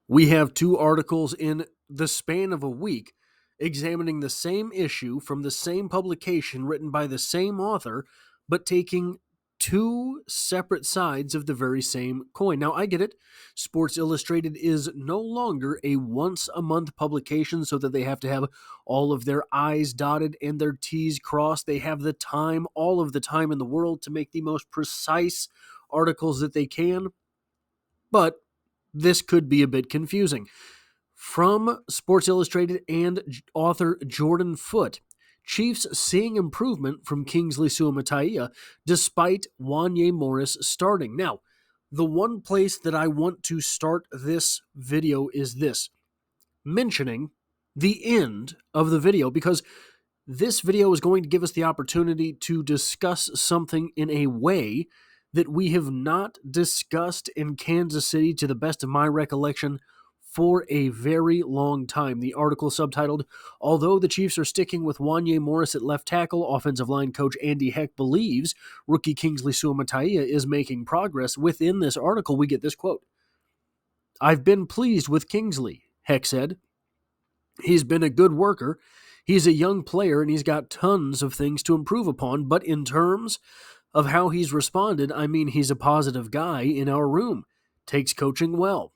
We have two articles in the span of a week examining the same issue from the same publication written by the same author, but taking two separate sides of the very same coin. Now, I get it. Sports Illustrated is no longer a once-a-month publication so that they have to have all of their I's dotted and their T's crossed. They have the time, all of the time in the world, to make the most precise articles that they can. But this could be a bit confusing. From Sports Illustrated and author Jordan Foote, Chiefs seeing improvement from Kingsley Suamataia despite Wanya Morris starting. Now, the one place that I want to start this video is this, mentioning the end of the video, because this video is going to give us the opportunity to discuss something in a way that we have not discussed in Kansas City, to the best of my recollection, for a very long time. The article subtitled, "Although the Chiefs are sticking with Wanya Morris at left tackle, offensive line coach Andy Heck believes rookie Kingsley Suamataia is making progress." Within this article, we get this quote. "I've been pleased with Kingsley," Heck said. "He's been a good worker. He's a young player and he's got tons of things to improve upon, but in terms of how he's responded, I mean, he's a positive guy in our room, takes coaching well.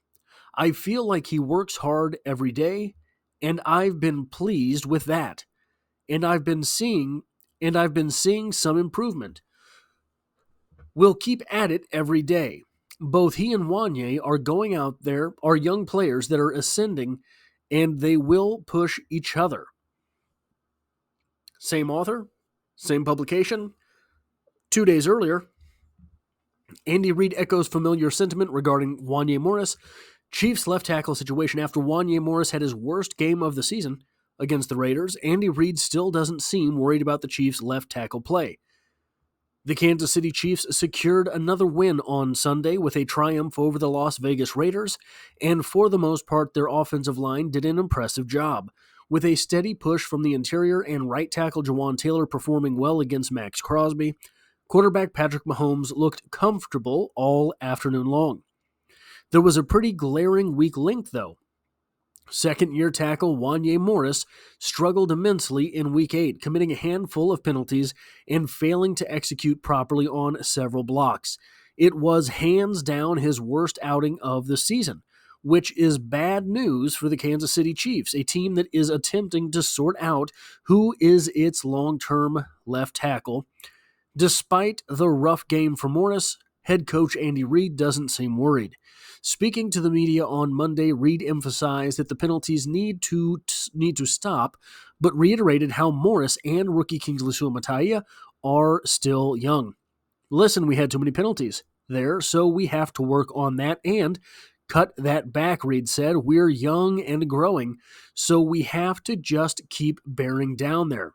I feel like he works hard every day, and I've been pleased with that. And I've been seeing some improvement. We'll keep at it every day. Both he and Wanya are going out there, are young players that are ascending, and they will push each other." Same author, same publication. 2 days earlier, Andy Reid echoes familiar sentiment regarding Wanya Morris. Chiefs left tackle situation. After Wanya Morris had his worst game of the season against the Raiders, Andy Reid still doesn't seem worried about the Chiefs' left tackle play. The Kansas City Chiefs secured another win on Sunday with a triumph over the Las Vegas Raiders, and for the most part, their offensive line did an impressive job, with a steady push from the interior and right tackle Jawan Taylor performing well against Max Crosby. Quarterback Patrick Mahomes looked comfortable all afternoon long. There was a pretty glaring weak link, though. Second-year tackle Wanya Morris struggled immensely in Week 8, committing a handful of penalties and failing to execute properly on several blocks. It was hands down his worst outing of the season, which is bad news for the Kansas City Chiefs, a team that is attempting to sort out who is its long-term left tackle. Despite the rough game for Morris, head coach Andy Reid doesn't seem worried. Speaking to the media on Monday, Reid emphasized that the penalties need to stop, but reiterated how Morris and rookie Kingsley Suamataia are still young. "Listen, we had too many penalties there, so we have to work on that and cut that back," Reid said. "We're young and growing, so we have to just keep bearing down there."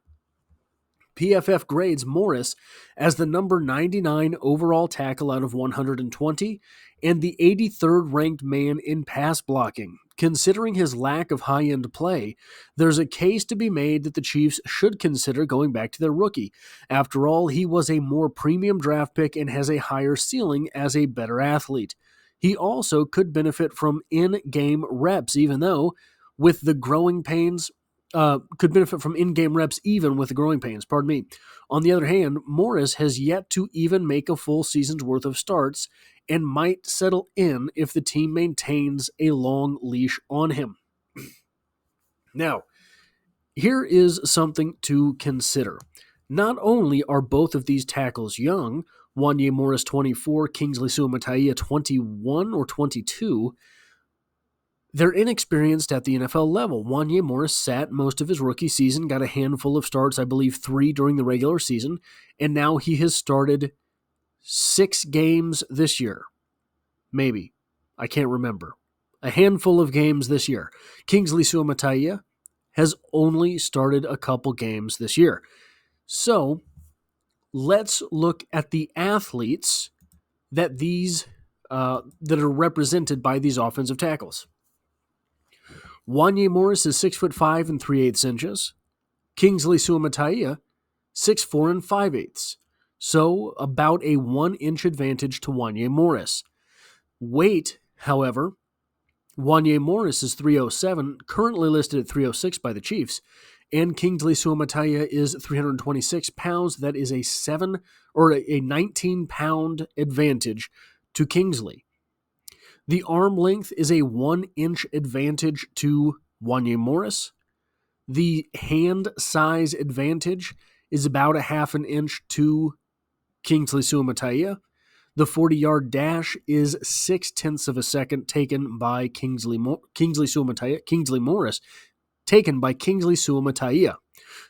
PFF grades Morris as the number 99 overall tackle out of 120 and the 83rd ranked man in pass blocking. Considering his lack of high-end play, there's a case to be made that the Chiefs should consider going back to their rookie. After all, he was a more premium draft pick and has a higher ceiling as a better athlete. He also could benefit from in-game reps, even though with the growing pains could benefit from in-game reps even with the growing pains, On the other hand, Morris has yet to even make a full season's worth of starts and might settle in if the team maintains a long leash on him. Now, here is something to consider. Not only are both of these tackles young, Wanya Morris 24, Kingsley Suamataia 21 or 22, they're inexperienced at the NFL level. Wanya Morris sat most of his rookie season, got a handful of starts, I believe 3 during the regular season, and now he has started 6 games this year. Maybe. I can't remember. A handful of games this year. Kingsley Suamataia has only started a couple games this year. So, let's look at the athletes that that are represented by these offensive tackles. Wanya Morris is 6'5" and 3/8 inches. Kingsley Suamataia, 6'4" and 5/8. So about a 1-inch advantage to Wanya Morris. Weight, however, Wanya Morris is 307, currently listed at 306 by the Chiefs, and Kingsley Suamataia is 326 pounds. That is a 19-pound advantage to Kingsley. The arm length is a 1-inch advantage to Wanya Morris. The hand size advantage is about a half an inch to Kingsley Suamataia. The 40-yard dash is 0.6 of a second taken by Kingsley Morris, taken by Kingsley Suamataia.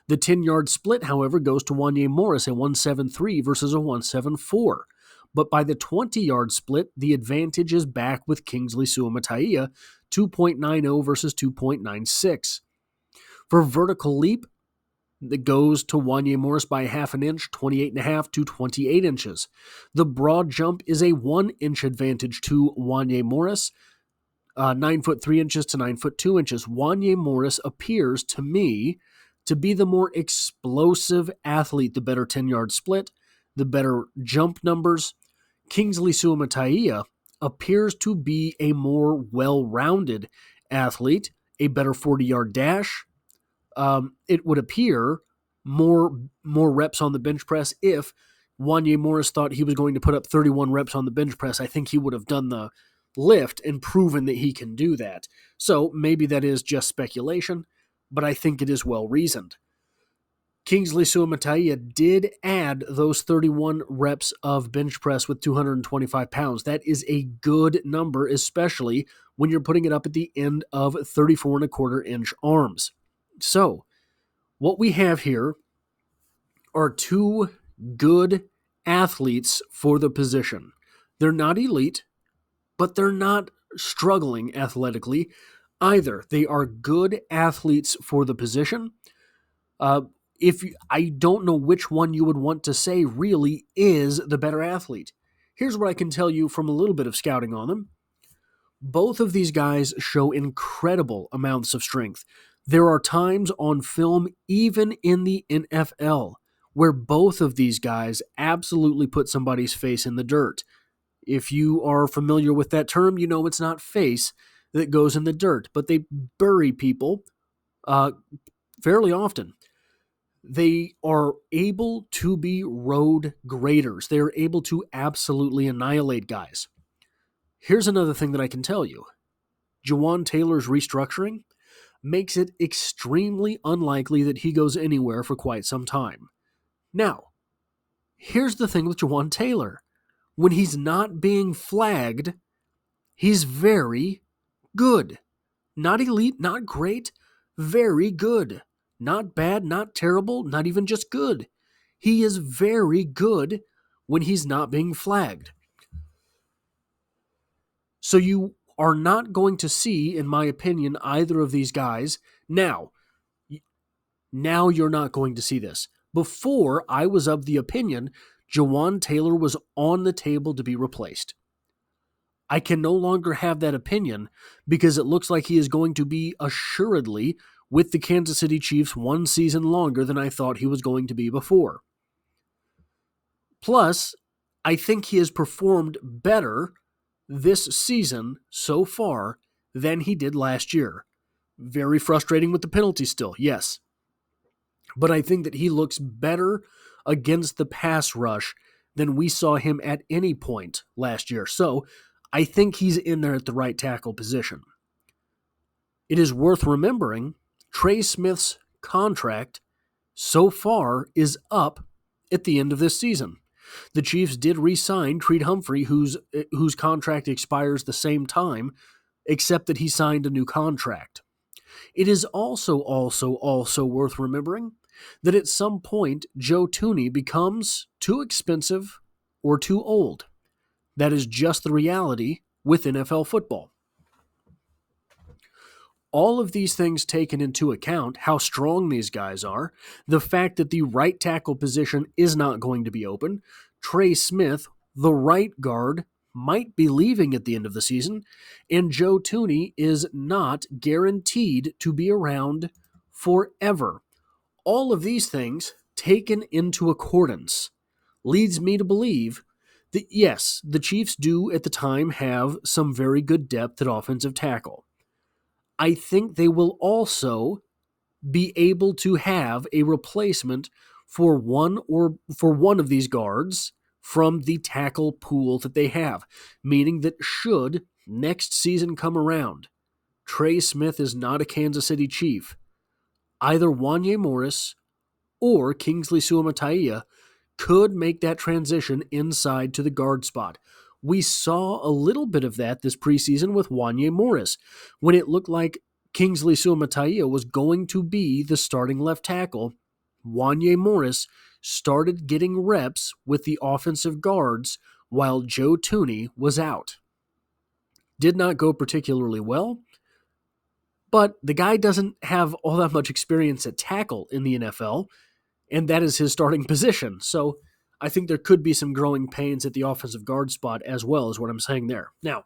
The 10-yard split, however, goes to Wanya Morris, a 1.73 versus a 1.74. But by the 20-yard split, the advantage is back with Kingsley Suamataia, 2.90 versus 2.96. For vertical leap, that goes to Wanya Morris by half an inch, 28.5 to 28 inches. The broad jump is a 1-inch advantage to Wanya Morris, 9 foot 3 inches to 9 foot 2 inches. Wanya Morris appears to me to be the more explosive athlete, the better 10-yard split, the better jump numbers. Kingsley Suamataia appears to be a more well-rounded athlete, a better 40-yard dash. It would appear more reps on the bench press. If Wanya Morris thought he was going to put up 31 reps on the bench press, I think he would have done the lift and proven that he can do that. So maybe that is just speculation, but I think it is well reasoned. Kingsley Suamataia did add those 31 reps of bench press with 225 pounds. That is a good number, especially when you're putting it up at the end of 34.25-inch arms. So, what we have here are two good athletes for the position. They're not elite, but they're not struggling athletically either. They are good athletes for the position. I don't know which one you would want to say really is the better athlete. Here's what I can tell you from a little bit of scouting on them. Both of these guys show incredible amounts of strength. There are times on film, even in the NFL, where both of these guys absolutely put somebody's face in the dirt. If you are familiar with that term, you know it's not face that goes in the dirt, but they bury people fairly often. They are able to be road graders. They are able to absolutely annihilate guys. Here's another thing that I can tell you. Jawaan Taylor's restructuring makes it extremely unlikely that he goes anywhere for quite some time. Now, here's the thing with Jawaan Taylor. When he's not being flagged, he's very good. Not elite, not great, very good. Not bad, not terrible, not even just good. He is very good when he's not being flagged. So you are not going to see, in my opinion, either of these guys. Now you're not going to see this. Before, I was of the opinion Jawaan Taylor was on the table to be replaced. I can no longer have that opinion because it looks like he is going to be assuredly with the Kansas City Chiefs one season longer than I thought he was going to be before. Plus, I think he has performed better this season so far than he did last year. Very frustrating with the penalty still, yes. But I think that he looks better against the pass rush than we saw him at any point last year. So I think he's in there at the right tackle position. It is worth remembering Trey Smith's contract so far is up at the end of this season. The Chiefs did re-sign Creed Humphrey, whose contract expires the same time, except that he signed a new contract. It is also worth remembering that at some point Joe Thuney becomes too expensive or too old. That is just the reality with NFL football. All of these things taken into account, how strong these guys are, the fact that the right tackle position is not going to be open, Trey Smith, the right guard, might be leaving at the end of the season, and Joe Thuney is not guaranteed to be around forever. All of these things taken into accordance leads me to believe that yes, the Chiefs do at the time have some very good depth at offensive tackle. I think they will also be able to have a replacement for one of these guards from the tackle pool that they have, meaning that should next season come around, Trey Smith is not a Kansas City Chief, either Wanya Morris or Kingsley Suamataia could make that transition inside to the guard spot. We saw a little bit of that this preseason with Wanya Morris, when it looked like Kingsley Suamataia was going to be the starting left tackle. Wanya Morris started getting reps with the offensive guards while Joe Thuney was out. Did not go particularly well, but the guy doesn't have all that much experience at tackle in the NFL, and that is his starting position. So I think there could be some growing pains at the offensive guard spot as well, is what I'm saying there. Now,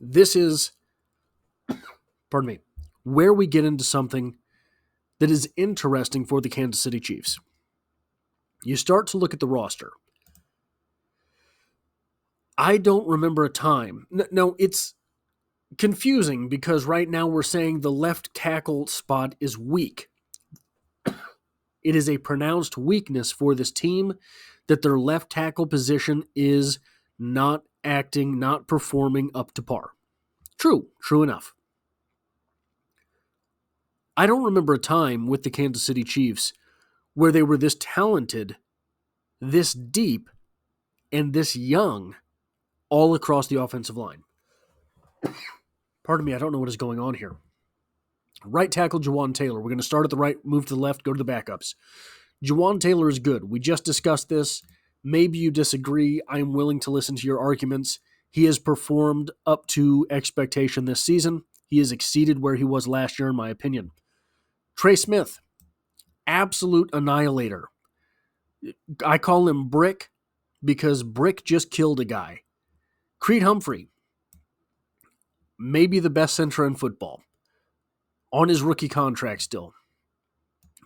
this is, where we get into something that is interesting for the Kansas City Chiefs. You start to look at the roster. I don't remember a time. No, it's confusing because right now we're saying the left tackle spot is weak. It is a pronounced weakness for this team that their left tackle position is not performing up to par. True enough. I don't remember a time with the Kansas City Chiefs where they were this talented, this deep, and this young all across the offensive line. Pardon me, I don't know what is going on here. Right tackle, Jawan Taylor. We're going to start at the right, move to the left, go to the backups. Jawan Taylor is good. We just discussed this. Maybe you disagree. I am willing to listen to your arguments. He has performed up to expectation this season. He has exceeded where he was last year, in my opinion. Trey Smith, absolute annihilator. I call him Brick because Brick just killed a guy. Creed Humphrey, maybe the best center in football. On his rookie contract still.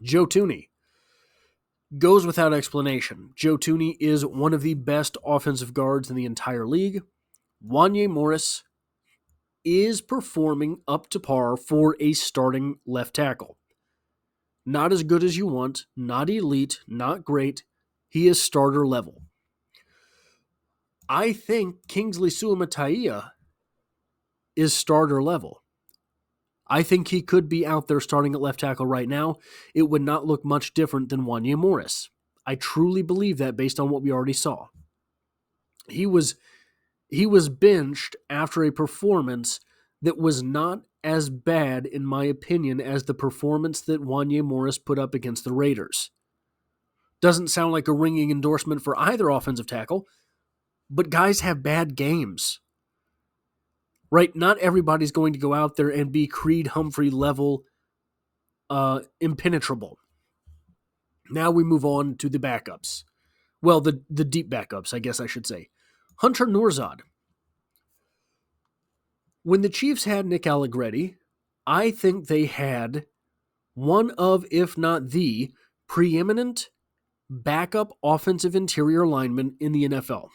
Joe Thuney, goes without explanation. Joe Thuney is one of the best offensive guards in the entire league. Wanya Morris is performing up to par for a starting left tackle. Not as good as you want, not elite, not great. He is starter level. I think Kingsley Suamataia is starter level. I think he could be out there starting at left tackle right now. It would not look much different than Wanya Morris. I truly believe that based on what we already saw. He was benched after a performance that was not as bad, in my opinion, as the performance that Wanya Morris put up against the Raiders. Doesn't sound like a ringing endorsement for either offensive tackle, but guys have bad games. Right? Not everybody's going to go out there and be Creed Humphrey level impenetrable. Now we move on to the backups. Well, the deep backups, I guess I should say. Hunter Nourzad. When the Chiefs had Nick Allegretti, I think they had one of, if not the, preeminent backup offensive interior lineman in the NFL.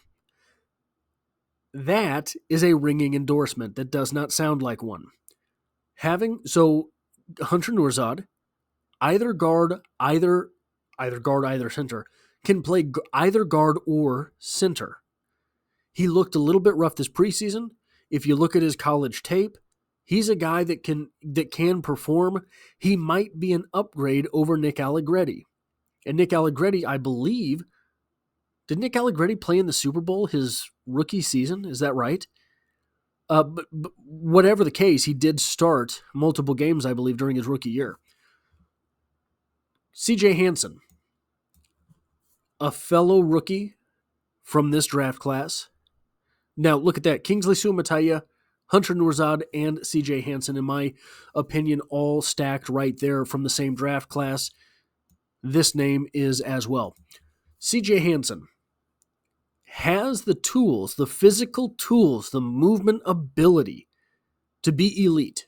That is a ringing endorsement that does not sound like one. Hunter Nourzad, either guard, either center, can play either guard or center. He looked a little bit rough this preseason. If you look at his college tape, he's a guy that can perform. He might be an upgrade over Nick Allegretti. And Nick Allegretti, I believe, did Nick Allegretti play in the Super Bowl his rookie season? Is that right? But whatever the case, he did start multiple games, I believe, during his rookie year. C.J. Hansen, a fellow rookie from this draft class. Now, look at that. Kingsley Suamataia, Hunter Nourzad, and C.J. Hansen, in my opinion, all stacked right there from the same draft class. This name is as well. C.J. Hansen has the tools, the physical tools, the movement ability to be elite.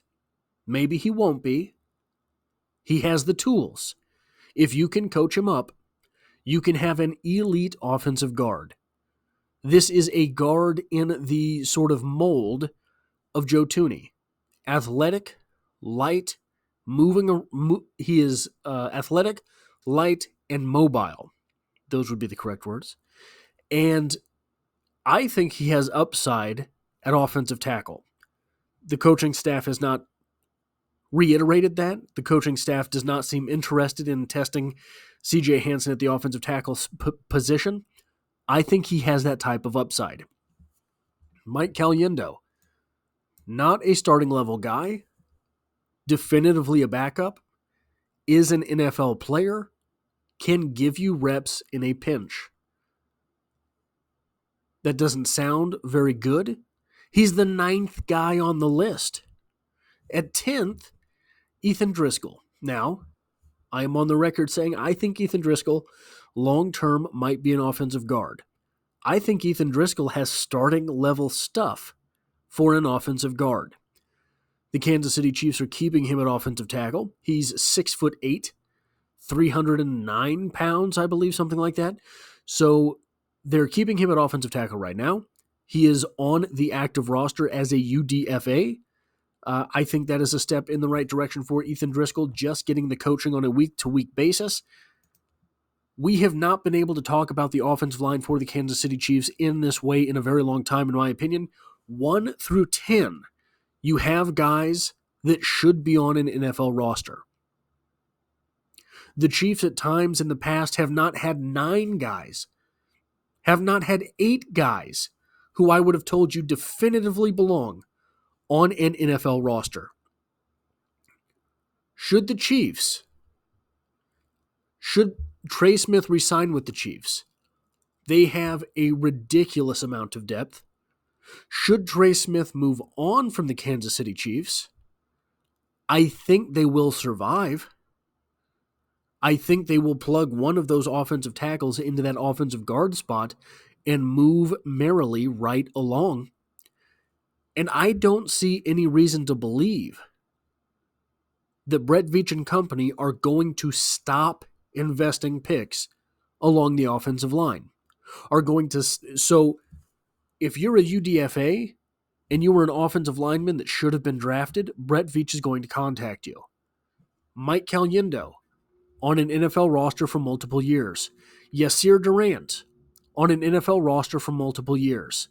Maybe he won't be. He has the tools. If you can coach him up, you can have an elite offensive guard. This is a guard in the sort of mold of Joe Thuney. Athletic, light, he is athletic, light, and mobile. Those would be the correct words. And I think he has upside at offensive tackle. The coaching staff has not reiterated that. The coaching staff does not seem interested in testing C.J. Hansen at the offensive tackle position. I think he has that type of upside. Mike Caliendo, not a starting level guy, definitively a backup, is an NFL player, can give you reps in a pinch. That doesn't sound very good. He's the 9th guy on the list. At 10th, Ethan Driscoll. Now, I am on the record saying I think Ethan Driscoll long-term might be an offensive guard. I think Ethan Driscoll has starting level stuff for an offensive guard. The Kansas City Chiefs are keeping him at offensive tackle. He's 6'8", 309 pounds, I believe, something like that. So they're keeping him at offensive tackle right now. He is on the active roster as a UDFA. I think that is a step in the right direction for Ethan Driscoll, just getting the coaching on a week-to-week basis. We have not been able to talk about the offensive line for the Kansas City Chiefs in this way in a very long time, in my opinion. 1 through 10, you have guys that should be on an NFL roster. The Chiefs at times in the past have not had 9 guys, have not had 8 guys who I would have told you definitively belong on an NFL roster. Should Trey Smith resign with the Chiefs, they have a ridiculous amount of depth. Should Trey Smith move on from the Kansas City Chiefs, I think they will survive. I think they will plug one of those offensive tackles into that offensive guard spot and move merrily right along. And I don't see any reason to believe that Brett Veach and company are going to stop investing picks along the offensive line. So if you're a UDFA and you were an offensive lineman that should have been drafted, Brett Veach is going to contact you. Mike Caliendo on an NFL roster for multiple years. Yasir Durant on an NFL roster for multiple years.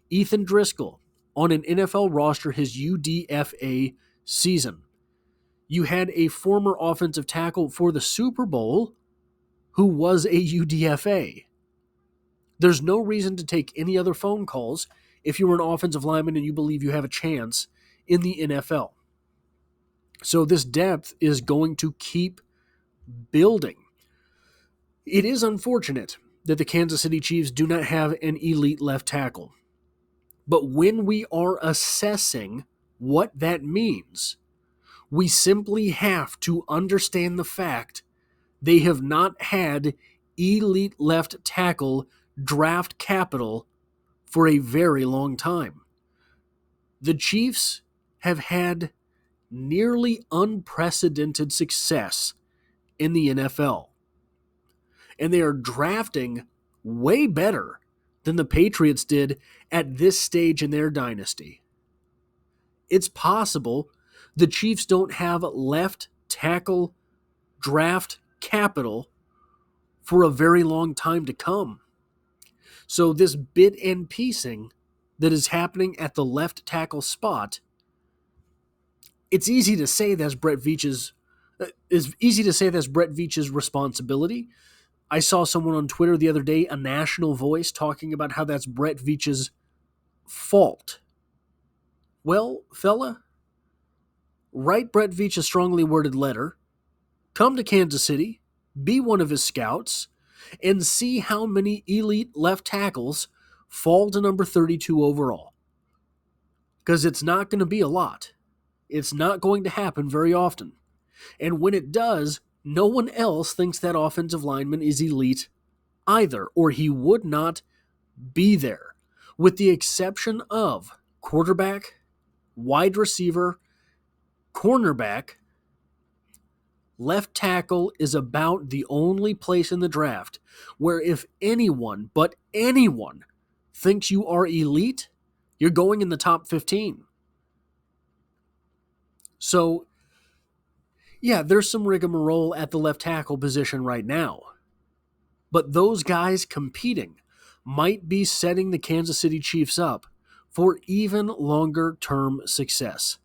Ethan Driscoll on an NFL roster his UDFA season. You had a former offensive tackle for the Super Bowl who was a UDFA. There's no reason to take any other phone calls if you're an offensive lineman and you believe you have a chance in the NFL. So this depth is going to keep building. It is unfortunate that the Kansas City Chiefs do not have an elite left tackle. But when we are assessing what that means, we simply have to understand the fact they have not had elite left tackle draft capital for a very long time. The Chiefs have had nearly unprecedented success in the NFL. And they are drafting way better than the Patriots did at this stage in their dynasty. It's possible the Chiefs don't have left tackle draft capital for a very long time to come. So this bit and piecing that is happening at the left tackle spot, it's easy to say that's Brett Veach's responsibility. I saw someone on Twitter the other day, a national voice, talking about how that's Brett Veach's fault. Well, fella, write Brett Veach a strongly worded letter, come to Kansas City, be one of his scouts, and see how many elite left tackles fall to number 32 overall. Because it's not going to be a lot. It's not going to happen very often. And when it does, no one else thinks that offensive lineman is elite either, or he would not be there. With the exception of quarterback, wide receiver, cornerback, left tackle is about the only place in the draft where if anyone, but anyone, thinks you are elite, you're going in the top 15. So, yeah, there's some rigmarole at the left tackle position right now. But those guys competing might be setting the Kansas City Chiefs up for even longer term success.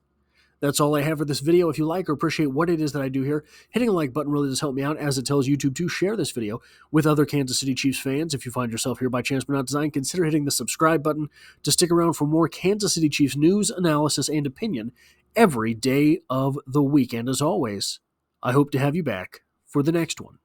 That's all I have for this video. If you like or appreciate what it is that I do here, hitting a like button really does help me out, as it tells YouTube to share this video with other Kansas City Chiefs fans. If you find yourself here by chance but not design, consider hitting the subscribe button to stick around for more Kansas City Chiefs news, analysis, and opinion every day of the week. And as always, I hope to have you back for the next one.